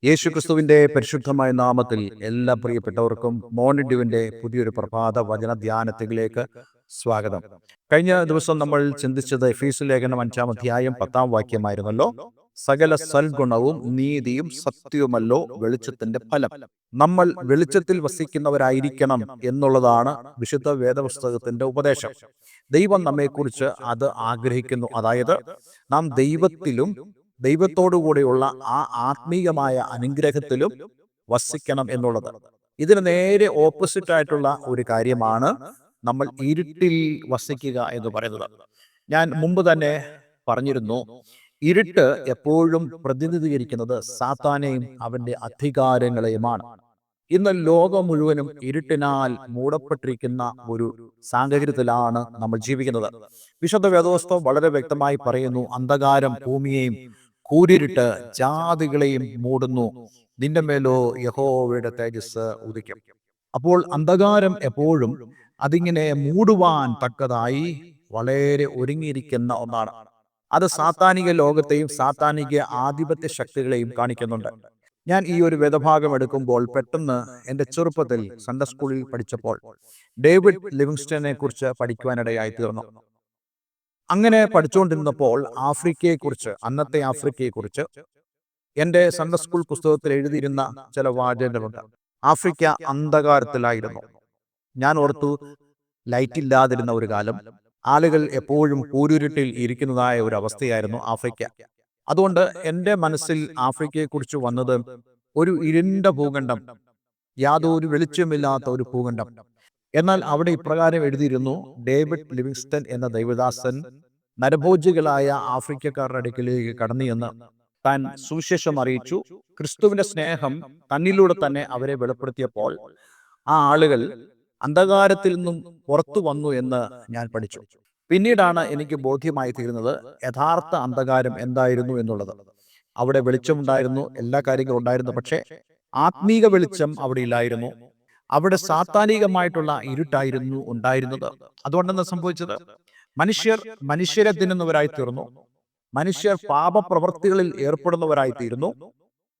യേശുക്രിസ്തുവിന്റെ പരിശുദ്ധമായ നാമത്തിൽ എല്ലാ പ്രിയപ്പെട്ടവർക്കും മോർണിംഗ് പുതിയൊരു പ്രഭാത വചന ധ്യാനത്തിലേക്ക് സ്വാഗതം. കഴിഞ്ഞ ദിവസം നമ്മൾ ചിന്തിച്ചത് എഫീസ് ലേഖനം 5-ാം അധ്യായം 10-ാം വാക്യമായിരുന്നല്ലോ. സകല സൽഗുണവും നീതിയും സത്യവുമല്ലോ വെളിച്ചത്തിന്റെ ഫലം. നമ്മൾ വെളിച്ചത്തിൽ വസിക്കുന്നവരായിരിക്കണം എന്നുള്ളതാണ് വിശുദ്ധ വേദപുസ്തകത്തിന്റെ ഉപദേശം. ദൈവം നമ്മെക്കുറിച്ച് അത് ആഗ്രഹിക്കുന്നു. അതായത് നാം ദൈവത്തിലും ദൈവത്തോടുകൂടെയുള്ള ആ ആത്മീയമായ അനുഗ്രഹത്തിലും വസിക്കണം എന്നുള്ളത്. ഇതിന് നേരെ ഓപ്പോസിറ്റ് ആയിട്ടുള്ള ഒരു കാര്യമാണ് നമ്മൾ ഇരുട്ടിൽ വസിക്കുക എന്ന് പറയുന്നത്. ഞാൻ മുമ്പ് തന്നെ പറഞ്ഞിരുന്നു, ഇരുട്ട് എപ്പോഴും പ്രതിനിധീകരിക്കുന്നത് സാത്താനെയും അവന്റെ അധികാരങ്ങളെയുമാണ്. ഇന്ന് ലോകം മുഴുവനും ഇരുട്ടിനാൽ മൂടപ്പെട്ടിരിക്കുന്ന ഒരു സാഹചര്യത്തിലാണ് നമ്മൾ ജീവിക്കുന്നത്. വിശുദ്ധ വേദപുസ്തകം വളരെ വ്യക്തമായി പറയുന്നു, അന്ധകാരം ഭൂമിയെയും കൂരിരുട്ട് ജാതികളെയും മൂടുന്നു, നിന്റെ മേലോ യഹോവയുടെ തേജസ് ഉദിക്കും. അപ്പോൾ അന്ധകാരം എപ്പോഴും അതിങ്ങനെ മൂടുവാൻ തക്കതായി വളരെ ഒരുങ്ങിയിരിക്കുന്ന ഒന്നാണ്. അത് സാത്താനിക ലോകത്തെയും സാത്താനിക ആധിപത്യ ശക്തികളെയും കാണിക്കുന്നുണ്ട്. ഞാൻ ഈ ഒരു വേദഭാഗം എടുക്കുമ്പോൾ പെട്ടെന്ന് എൻ്റെ ചെറുപ്പത്തിൽ സൺഡേ സ്കൂളിൽ പഠിച്ചപ്പോൾ ഡേവിഡ് ലിവിങ്സ്റ്റനെ കുറിച്ച് പഠിക്കുവാനിടയായി തീർന്നു. അങ്ങനെ പഠിച്ചുകൊണ്ടിരുന്നപ്പോൾ ആഫ്രിക്കയെക്കുറിച്ച്, അന്നത്തെ ആഫ്രിക്കയെക്കുറിച്ച് എൻ്റെ സൺഡേ സ്കൂൾ പുസ്തകത്തിൽ എഴുതിയിരുന്ന ചില വാചകങ്ങളുണ്ട്. ആഫ്രിക്ക അന്ധകാരത്തിലായിരുന്നു. ഞാൻ ഓർത്തു, ലൈറ്റ് ഇല്ലാതിരുന്ന ഒരു കാലം, ആളുകൾ എപ്പോഴും കൂരിരുട്ടിൽ ഇരിക്കുന്നതായ ഒരു അവസ്ഥയായിരുന്നു ആഫ്രിക്ക. അതുകൊണ്ട് എൻ്റെ മനസ്സിൽ ആഫ്രിക്കയെക്കുറിച്ച് വന്നത് ഒരു ഇരുണ്ട ഭൂഖണ്ഡം, യാതൊരു വെളിച്ചമില്ലാത്ത ഒരു ഭൂഖണ്ഡം. എന്നാൽ അവിടെ ഇപ്രകാരം എഴുതിയിരുന്നു, ഡേവിഡ് ലിവിങ്സ്റ്റൺ എന്ന ദൈവദാസൻ നരഭോജികളായ ആഫ്രിക്കക്കാരുടെ അടുക്കിലേക്ക് കടന്നു എന്ന് താൻ സുവിശേഷം അറിയിച്ചു. ക്രിസ്തുവിന്റെ സ്നേഹം തന്നിലൂടെ തന്നെ അവരെ വെളിപ്പെടുത്തിയപ്പോൾ ആ ആളുകൾ അന്ധകാരത്തിൽ നിന്നും പുറത്തു വന്നു എന്ന് ഞാൻ പഠിച്ചു. പിന്നീടാണ് എനിക്ക് ബോധ്യമായി തീരുന്നത് യഥാർത്ഥ അന്ധകാരം എന്തായിരുന്നു എന്നുള്ളത്. അവിടെ വെളിച്ചമുണ്ടായിരുന്നു, എല്ലാ കാര്യങ്ങളും ഉണ്ടായിരുന്നു, പക്ഷേ ആത്മീക വെളിച്ചം അവിടെ ഇല്ലായിരുന്നു. അവിടെ സാത്താനികമായിട്ടുള്ള ഇരുട്ടായിരുന്നു ഉണ്ടായിരുന്നത്. അതുകൊണ്ടെന്ന് സംഭവിച്ചത്, മനുഷ്യരെ തിന്നുന്നവരായി തീർന്നു. മനുഷ്യർ പാപപ്രവൃത്തികളിൽ ഏർപ്പെടുന്നവരായി തീരുന്നു.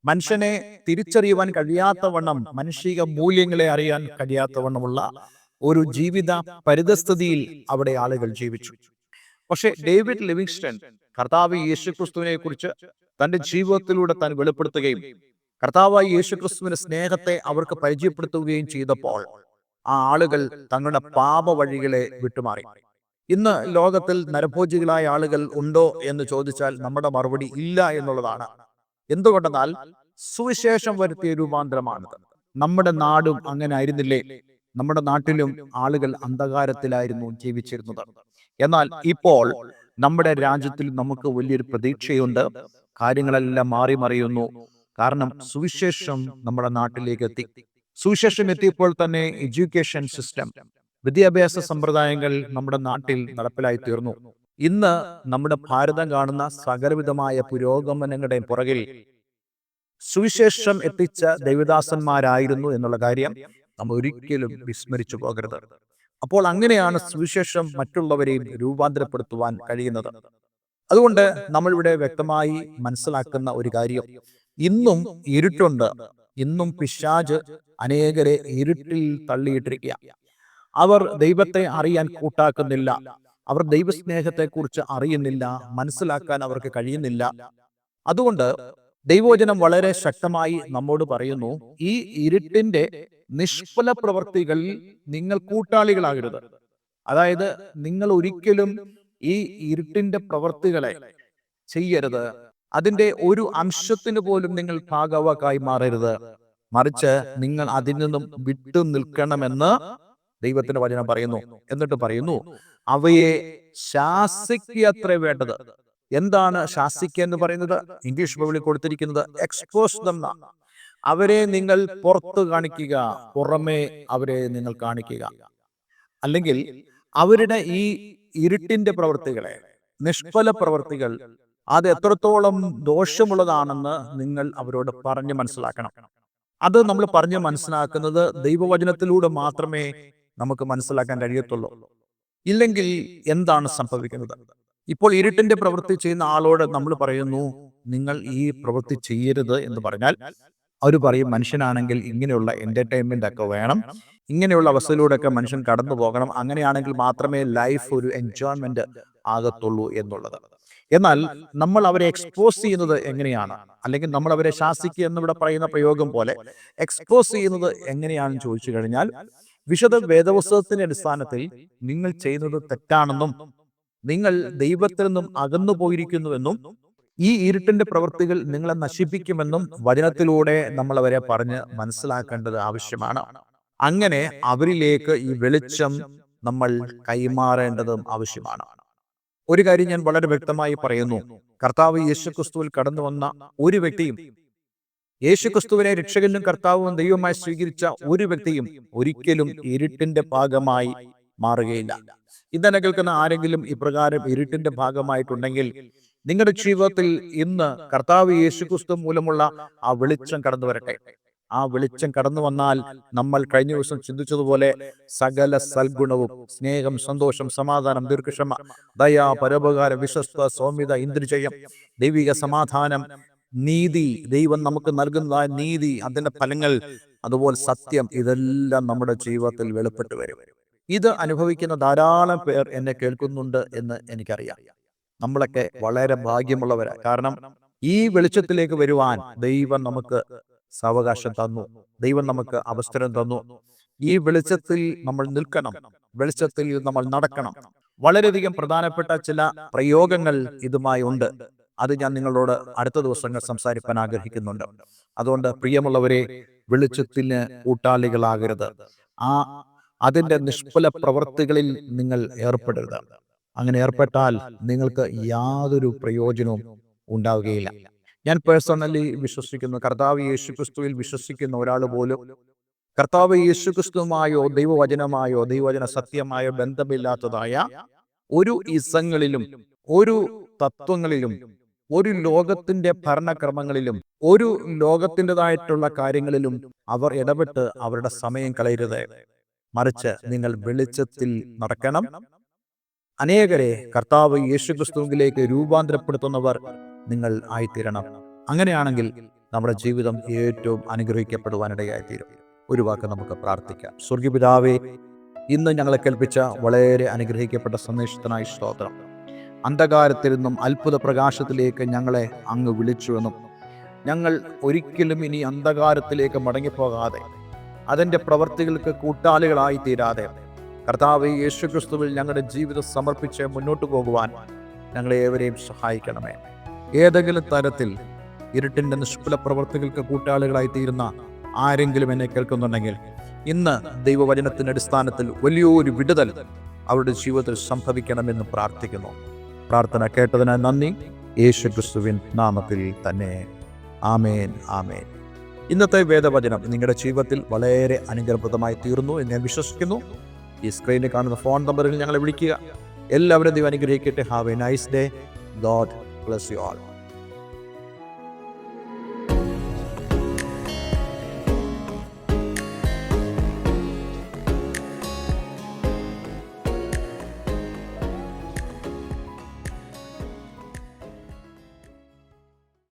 മനുഷ്യനെ തിരിച്ചറിയുവാൻ കഴിയാത്തവണ്ണം, മാനുഷിക മൂല്യങ്ങളെ അറിയാൻ കഴിയാത്തവണ്ണമുള്ള ഒരു ജീവിത പരിതസ്ഥിതിയിൽ അവിടെ ആളുകൾ ജീവിച്ചു. പക്ഷെ ഡേവിഡ് ലിവിങ്സ്റ്റൺ കർത്താവ് യേശുക്രിസ്തുവിനെ കുറിച്ച് തന്റെ ജീവിതത്തിലൂടെ താൻ വെളിപ്പെടുത്തുകയും കർത്താവായ യേശുക്രിസ്തുവിന്റെ സ്നേഹത്തെ അവർക്ക് പരിചയപ്പെടുത്തുകയും ചെയ്തപ്പോൾ ആ ആളുകൾ തങ്ങളുടെ പാപ വഴികളെ വിട്ടുമാറി. ഇന്ന് ലോകത്തിൽ നരഭോജികളായ ആളുകൾ ഉണ്ടോ എന്ന് ചോദിച്ചാൽ നമ്മുടെ മറുപടി ഇല്ല എന്നുള്ളതാണ്. എന്തുകൊണ്ടെന്നാൽ സുവിശേഷം വരുത്തിയ രൂപാന്തരമാണിത്. നമ്മുടെ നാടും അങ്ങനെ ആയിരുന്നില്ലേ? നമ്മുടെ നാട്ടിലും ആളുകൾ അന്ധകാരത്തിലായിരുന്നു ജീവിച്ചിരുന്നത്. എന്നാൽ ഇപ്പോൾ നമ്മുടെ രാജ്യത്തിൽ നമുക്ക് വലിയൊരു പ്രതീക്ഷയുണ്ട്. കാര്യങ്ങളെല്ലാം മാറി മറിയുന്നു. കാരണം സുവിശേഷം നമ്മുടെ നാട്ടിലേക്ക് എത്തി. സുവിശേഷം എത്തിയപ്പോൾ തന്നെ എഡ്യൂക്കേഷൻ സിസ്റ്റം, വിദ്യാഭ്യാസ സമ്പ്രദായങ്ങൾ നമ്മുടെ നാട്ടിൽ നടപ്പിലായി തീർന്നു. ഇന്ന് നമ്മുടെ ഭാരതം കാണുന്ന സകലവിധമായ പുരോഗമനങ്ങളുടെ പുറകിൽ സുവിശേഷം എത്തിച്ച ദൈവദാസന്മാരായിരുന്നു എന്നുള്ള കാര്യം നമ്മൾ ഒരിക്കലും വിസ്മരിച്ചു പോകരുത്. അപ്പോൾ അങ്ങനെയാണ് സുവിശേഷം മറ്റുള്ളവരെയും രൂപാന്തരപ്പെടുത്തുവാൻ കഴിയുന്നത്. അതുകൊണ്ട് നമ്മളിവിടെ വ്യക്തമായി മനസ്സിലാക്കുന്ന ഒരു കാര്യം, ഇന്നും ഇരുട്ടുണ്ട്. ഇന്നും പിശാച് അനേകരെ ഇരുട്ടിൽ തള്ളിയിട്ടിരിക്കുക. അവർ ദൈവത്തെ അറിയാൻ കൂട്ടാക്കുന്നില്ല. അവർ ദൈവസ്നേഹത്തെക്കുറിച്ച് അറിയുന്നില്ല, മനസ്സിലാക്കാൻ അവർക്ക് കഴിയുന്നില്ല. അതുകൊണ്ട് ദൈവവചനം വളരെ ശക്തമായി നമ്മോട് പറയുന്നു, ഈ ഇരുട്ടിന്റെ നിഷ്ഫല പ്രവർത്തികളിൽ നിങ്ങൾ കൂട്ടാളികളാകരുത്. അതായത് നിങ്ങൾ ഒരിക്കലും ഈ ഇരുട്ടിന്റെ പ്രവർത്തികളെ ചെയ്യരുത്. അതിന്റെ ഒരു അംശത്തിന് പോലും നിങ്ങൾ ഭാഗവാക്കായി മാറരുത്. മറിച്ച് നിങ്ങൾ അതിൽ നിന്നും വിട്ടു നിൽക്കണമെന്ന് ദൈവത്തിന്റെ വചനം പറയുന്നു. എന്നിട്ട് പറയുന്നു, അവയെ ശാസിക്കത്രേ വേണ്ടത്. എന്താണ് ശാസിക്കുക എന്ന് പറയുന്നത്? ഇംഗ്ലീഷ് ബൈബിളിൽ കൊടുത്തിരിക്കുന്നത് എക്സ്പോസ് ദം. അവരെ നിങ്ങൾ പുറത്ത് കാണിക്കുക, പുറമേ അവരെ നിങ്ങൾ കാണിക്കുക. അല്ലെങ്കിൽ അവരുടെ ഈ ഇരുട്ടിന്റെ പ്രവൃത്തികളെ, നിഷ്ഫല പ്രവൃത്തികൾ, അത് എത്രത്തോളം ദോഷമുള്ളതാണെന്ന് നിങ്ങൾ അവരോട് പറഞ്ഞ് മനസ്സിലാക്കണം. അത് നമ്മൾ പറഞ്ഞ് മനസ്സിലാക്കുന്നത് ദൈവവചനത്തിലൂടെ മാത്രമേ നമുക്ക് മനസ്സിലാക്കാൻ കഴിയത്തുള്ളൂ. ഇല്ലെങ്കിൽ എന്താണ് സംഭവിക്കുന്നത്? ഇപ്പോൾ ഇരുട്ടിന്റെ പ്രവൃത്തി ചെയ്യുന്ന ആളോട് നമ്മൾ പറയുന്നു, നിങ്ങൾ ഈ പ്രവൃത്തി ചെയ്യരുത് എന്ന് പറഞ്ഞാൽ അവർ പറയും മനുഷ്യനാണെങ്കിൽ ഇങ്ങനെയുള്ള എൻ്റർടൈൻമെൻ്റ് ഒക്കെ വേണം, ഇങ്ങനെയുള്ള അവസ്ഥയിലൂടെയൊക്കെ മനുഷ്യൻ കടന്നു പോകണം, അങ്ങനെയാണെങ്കിൽ മാത്രമേ ലൈഫ് ഒരു എൻജോയ്മെൻ്റ് ആകത്തുള്ളൂ എന്നുള്ളത്. എന്നാൽ നമ്മൾ അവരെ എക്സ്പോസ് ചെയ്യുന്നത് എങ്ങനെയാണ്, അല്ലെങ്കിൽ നമ്മൾ അവരെ ശാസിക്കുക എന്നിവിടെ പറയുന്ന പ്രയോഗം പോലെ എക്സ്പോസ് ചെയ്യുന്നത് എങ്ങനെയാണെന്ന് ചോദിച്ചു കഴിഞ്ഞാൽ, വിശുദ്ധ വേദപുസ്തകത്തിന്റെ അടിസ്ഥാനത്തിൽ നിങ്ങൾ ചെയ്യുന്നത് തെറ്റാണെന്നും നിങ്ങൾ ദൈവത്തിൽ നിന്നും അകന്നു പോയിരിക്കുന്നുവെന്നും ഈ ഇരുട്ടിന്റെ പ്രവൃത്തികൾ നിങ്ങളെ നശിപ്പിക്കുമെന്നും വചനത്തിലൂടെ നമ്മൾ അവരെ പറഞ്ഞ് മനസ്സിലാക്കേണ്ടത് ആവശ്യമാണ്. അങ്ങനെ അവരിലേക്ക് ഈ വെളിച്ചം നമ്മൾ കൈമാറേണ്ടതും ആവശ്യമാണ്. ഒരു കാര്യം ഞാൻ വളരെ വ്യക്തമായി പറയുന്നു, കർത്താവ് യേശുക്രിസ്തുവിൽ കടന്നു വന്ന ഒരു വ്യക്തിയും, യേശുക്രിസ്തുവിനെ രക്ഷകനും കർത്താവും ദൈവമായി സ്വീകരിച്ച ഒരു വ്യക്തിയും ഒരിക്കലും ഇരുട്ടിന്റെ ഭാഗമായി മാറുകയില്ല. ഇന്നെ കേൾക്കുന്ന ആരെങ്കിലും ഇപ്രകാരം ഇരുട്ടിന്റെ ഭാഗമായിട്ടുണ്ടെങ്കിൽ, നിങ്ങളുടെ ജീവിതത്തിൽ ഇന്ന് കർത്താവ് യേശുക്രിസ്തു മൂലമുള്ള ആ വെളിച്ചം കടന്നു വരട്ടെ. ആ വെളിച്ചം കടന്നു വന്നാൽ നമ്മൾ കഴിഞ്ഞ ദിവസം ചിന്തിച്ചതുപോലെ സകല സൽഗുണവും, സ്നേഹം, സന്തോഷം, സമാധാനം, ദീർഘക്ഷമ, ദയ, പരോപകാരം, വിശ്വസ്ത, സൗമ്യത, ഇന്ദ്രിജയം, ദൈവിക സമാധാനം, നീതി, ദൈവം നമുക്ക് നൽകുന്ന നീതി, അതിന്റെ ഫലങ്ങൾ, അതുപോലെ സത്യം, ഇതെല്ലാം നമ്മുടെ ജീവിതത്തിൽ വെളിപ്പെട്ട് വരും. ഇത് അനുഭവിക്കുന്ന ധാരാളം പേർ എന്നെ കേൾക്കുന്നുണ്ട് എന്ന് എനിക്കറിയാം. നമ്മളൊക്കെ വളരെ ഭാഗ്യമുള്ളവരാണ്. കാരണം ഈ വെളിച്ചത്തിലേക്ക് വരുവാൻ ദൈവം നമുക്ക് സാവകാശം തന്നു, ദൈവം നമുക്ക് അവസരം തന്നു. ഈ വെളിച്ചത്തിൽ നമ്മൾ നിൽക്കണം, വെളിച്ചത്തിൽ നമ്മൾ നടക്കണം. വളരെയധികം പ്രധാനപ്പെട്ട ചില പ്രയോഗങ്ങൾ ഇതുമായി ഉണ്ട്. അത് ഞാൻ നിങ്ങളോട് അടുത്ത ദിവസങ്ങൾ സംസാരിക്കാൻ ആഗ്രഹിക്കുന്നുണ്ട്. അതുകൊണ്ട് പ്രിയമുള്ളവരെ, വെളിച്ചത്തിന് കൂട്ടാളികളാകരുത്. അതിന്റെ നിഷ്ഫല പ്രവൃത്തികളിൽ നിങ്ങൾ ഏർപ്പെടരുത്. അങ്ങനെ ഏർപ്പെട്ടാൽ നിങ്ങൾക്ക് യാതൊരു പ്രയോജനവും ഉണ്ടാവുകയില്ല. ഞാൻ പേഴ്സണലി വിശ്വസിക്കുന്നു, കർത്താവ് യേശുക്രിസ്തുവിൽ വിശ്വസിക്കുന്ന ഒരാൾ പോലും കർത്താവ് യേശുക്രിസ്തുവുമായോ ദൈവവചനമായോ ദൈവവചന സത്യമായോ ബന്ധമില്ലാത്തതായ ഒരു ഇസങ്ങളിലും ഒരു തത്വങ്ങളിലും ഒരു ലോകത്തിന്റെ ഭരണക്രമങ്ങളിലും ഒരു ലോകത്തിൻ്റെതായിട്ടുള്ള കാര്യങ്ങളിലും അവർ ഇടപെട്ട് അവരുടെ സമയം കളയരുത്. മറിച്ച് നിങ്ങൾ വെളിച്ചത്തിൽ നടക്കണം. അനേകരെ കർത്താവ് യേശുക്രിസ്തുവിലേക്ക് രൂപാന്തരപ്പെടുത്തുന്നവർ നിങ്ങൾ ആയിത്തീരണം. അങ്ങനെയാണെങ്കിൽ നമ്മുടെ ജീവിതം ഏറ്റവും അനുഗ്രഹിക്കപ്പെടുവാനിടയായിത്തീരും. ഒരു വാക്ക് നമുക്ക് പ്രാർത്ഥിക്കാം. സ്വർഗീയപിതാവേ, ഇന്ന് ഞങ്ങളെ കേൾപ്പിച്ച വളരെ അനുഗ്രഹിക്കപ്പെട്ട സന്ദേശത്തിനായി സ്തോത്രം. അന്ധകാരത്തിൽ നിന്നും അത്ഭുത പ്രകാശത്തിലേക്ക് ഞങ്ങളെ അങ്ങ് വിളിച്ചുവെന്നും ഞങ്ങൾ ഒരിക്കലും ഇനി അന്ധകാരത്തിലേക്ക് മടങ്ങിപ്പോകാതെ അതിൻ്റെ പ്രവർത്തികൾക്ക് കൂട്ടാളികളായി തീരാതെ കർത്താവ് യേശുക്രിസ്തുവിൽ ഞങ്ങളുടെ ജീവിതം സമർപ്പിച്ച് മുന്നോട്ട് പോകുവാൻ ഞങ്ങളെ ഏവരെയും സഹായിക്കണമേ. ഏതെങ്കിലും തരത്തിൽ ഇരുട്ടിൻ്റെ നിഷ്ഫല പ്രവർത്തികൾക്ക് കൂട്ടാളികളായി തീരുന്ന ആരെങ്കിലും എന്നെ കേൾക്കുന്നുണ്ടെങ്കിൽ, ഇന്ന് ദൈവവചനത്തിൻ്റെ അടിസ്ഥാനത്തിൽ വലിയൊരു വിടുതൽ അവരുടെ ജീവിതത്തിൽ സംഭവിക്കണമെന്ന് പ്രാർത്ഥിക്കുന്നു. പ്രാർത്ഥന കേട്ടതിന് നന്ദി. യേശുക്രിസ്തുവിൻ നാമത്തിൽ തന്നെ. ആമേൻ, ആമേൻ. ഇന്നത്തെ വേദവചനം നിങ്ങളുടെ ജീവിതത്തിൽ വളരെ അനുഗ്രഹപ്രദമായി തീർന്നു എന്ന് ഞാൻ വിശ്വസിക്കുന്നു. ഈ സ്ക്രീനിൽ കാണുന്ന ഫോൺ നമ്പറിൽ ഞങ്ങളെ വിളിക്കുക. എല്ലാവരും ദൈവം അനുഗ്രഹിക്കട്ടെ. Have A nice day. God bless you all.